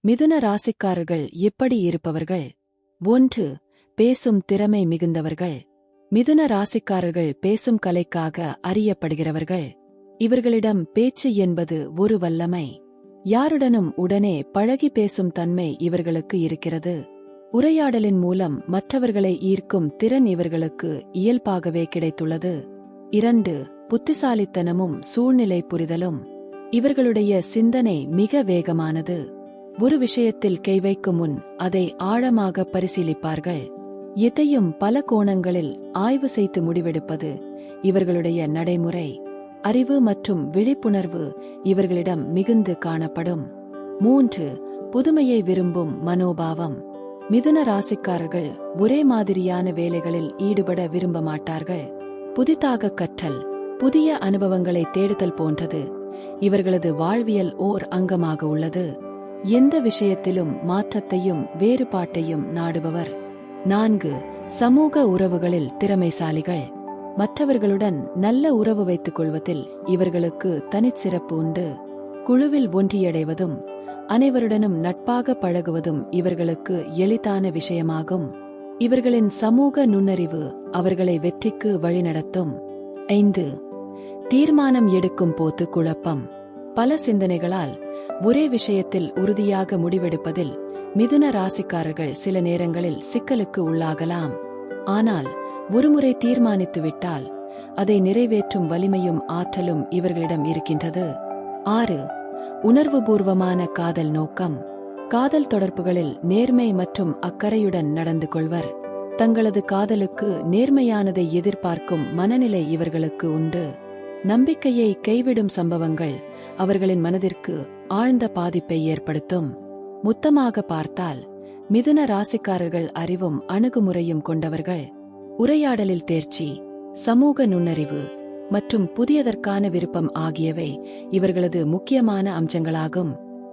மிதுன ராசிக்காரர்கள் எப்படி இருப்பவர்கள்? 1. பேசும் திறமை மிகுந்தவர்கள். மிதுன ராசிக்காரர்கள் பேசும் கலைக்காக அறியப்படுகிறவர்கள். இவர்களிடம் பேச்சு என்பது ஒரு வல்லமை. யாருடனும் உடனே பழகி பேசும் தன்மை இவர்களுக்கு இருக்கிறது. உரையாடலின் மூலம் மற்றவர்களை ஈர்க்கும் திறன் இவர்களுக்கு இயல்பாகவே கிடைத்துள்ளது. 2. புத்திசாலித்தனமும் சூழ்நிலை புரிதலும். இவர்களுடைய சிந்தனை மிக வேகமானது. ஒரு விஷயத்தில் கை வைக்கும் முன் அதை ஆழமாக பரிசீலிப்பார்கள். எதையும் பல கோணங்களில் ஆய்வு செய்து முடிவெடுப்பது இவர்களுடைய நடைமுறை. அறிவு மற்றும் விழிப்புணர்வு இவர்களிடம் மிகுந்து காணப்படும். 3. புதுமையை விரும்பும் மனோபாவம். மிதுன ராசிக்காரர்கள் ஒரே மாதிரியான வேலைகளில் ஈடுபட விரும்ப மாட்டார்கள். புதிதாக கற்றல், புதிய அனுபவங்களை தேடுதல் போன்றது இவர்களது வாழ்வியல் ஓர் அங்கமாக உள்ளது. எந்த விஷயத்திலும் மாற்றத்தையும் வேறுபாட்டையும் நாடுபவர். 4. சமூக உறவுகளில் திறமைசாலிகள். மற்றவர்களுடன் நல்ல உறவு வைத்துக் கொள்வதில் இவர்களுக்கு தனிச்சிறப்பு உண்டு. குழுவில் ஒன்றியடைவதும் அனைவருடனும் நட்பாக பழகுவதும் இவர்களுக்கு எளிதான விஷயமாகும். இவர்களின் சமூக நுண்ணறிவு அவர்களை வெற்றிக்கு வழிநடத்தும். 5. தீர்மானம் எடுக்கும் போது குழப்பம். பல சிந்தனைகளால் ஒரே விஷயத்தில் உறுதியாக முடிவெடுப்பதில் மிதுன ராசிக்காரர்கள் சில நேரங்களில் சிக்கலுக்கு உள்ளாகலாம். ஆனால் ஒருமுறை தீர்மானித்துவிட்டால் அதை நிறைவேற்றும் வலிமையும் ஆற்றலும் இவர்களிடம் இருக்கின்றது. 6. உணர்வுபூர்வமான காதல் நோக்கம். காதல் தொடர்புகளில் நேர்மை மற்றும் அக்கறையுடன் நடந்து கொள்வர். தங்களது காதலுக்கு நேர்மையானதை எதிர்பார்க்கும் மனநிலை இவர்களுக்கு உண்டு. நம்பிக்கையை கைவிடும் சம்பவங்கள் அவர்களின் மனதிற்கு ஆழ்ந்த பாதிப்பை ஏற்படுத்தும். மொத்தமாக பார்த்தால் மிதுன ராசிக்காரர்கள் அறிவும் அணுகுமுறையும் கொண்டவர்கள். உரையாடலில் தேர்ச்சி, சமூக நுண்ணறிவு மற்றும் புதியதற்கான விருப்பம் ஆகியவை இவர்களது முக்கியமான அம்சங்களாகும்.